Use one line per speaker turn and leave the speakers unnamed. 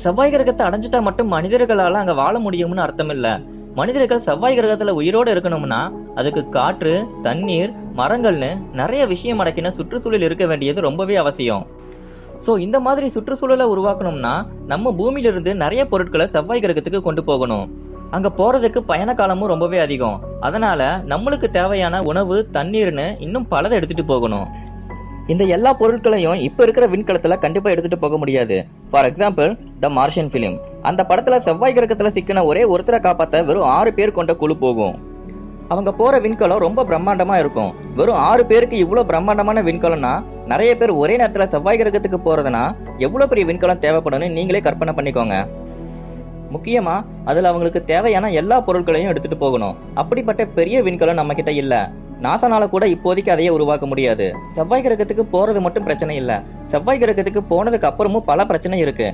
செவ்வாய் கிரகத்தை அடைஞ்சிட்டா மட்டும் மனிதர்களால அங்க வாழ முடியும்னு அர்த்தம் இல்ல. மனிதர்கள் செவ்வாய் கிரகத்துல உயிரோட இருக்கணும்னா அதுக்கு காற்று, தண்ணீர், மரங்கள்னு நிறைய விஷயம் அடக்கின சுற்றுச்சூழல் இருக்க வேண்டியது ரொம்பவே அவசியம். சோ இந்த மாதிரி சுற்றுச்சூழலை உருவாக்கணும்னா நம்ம பூமியில இருந்து நிறைய பொருட்களை செவ்வாய் கிரகத்துக்கு கொண்டு போகணும். அங்க போறதுக்கு பயண காலமும் ரொம்பவே அதிகம். அதனால நம்மளுக்கு தேவையான உணவு, தண்ணீர்னு இன்னும் பலதை எடுத்துட்டு போகணும். இந்த எல்லா பொருட்களையும் இப்ப இருக்கிற விண்கலத்துல கண்டிப்பா எடுத்துட்டு போக முடியாது. For example, the Martian film. அந்த படத்துல செவ்வாய் கிரகத்துல சிக்கின ஒரே ஒருத்தரை காப்பாத்த வெறும் 6 பேர் கொண்ட குழு போகும். அவங்க போற விண்கலம் ரொம்ப பிரம்மாண்டமா இருக்கும். வெறும் 6 பேருக்கு இவ்வளவு பிரம்மாண்டமான விண்கலம்னா நிறைய பேர் ஒரே நேரத்துல செவ்வாய் கிரகத்துக்கு போறதுனா எவ்வளவு பெரிய விண்கலம் தேவைப்படும்னு நீங்களே கற்பனை பண்ணிக்கோங்க. முக்கியமா அதுல அவங்களுக்கு தேவையான எல்லா பொருட்களையும் எடுத்துட்டு போகணும். அப்படிப்பட்ட பெரிய விண்கலம் நம்ம கிட்ட இல்ல. நாசானால கூட இப்போதைக்கு அதையே உருவாக்க முடியாது. செவ்வாய் கிரகத்துக்கு போறது மட்டும் பிரச்சனை இல்ல. செவ்வாய் கிரகத்துக்கு போனதுக்கு அப்புறமும் பல பிரச்சனை இருக்கு.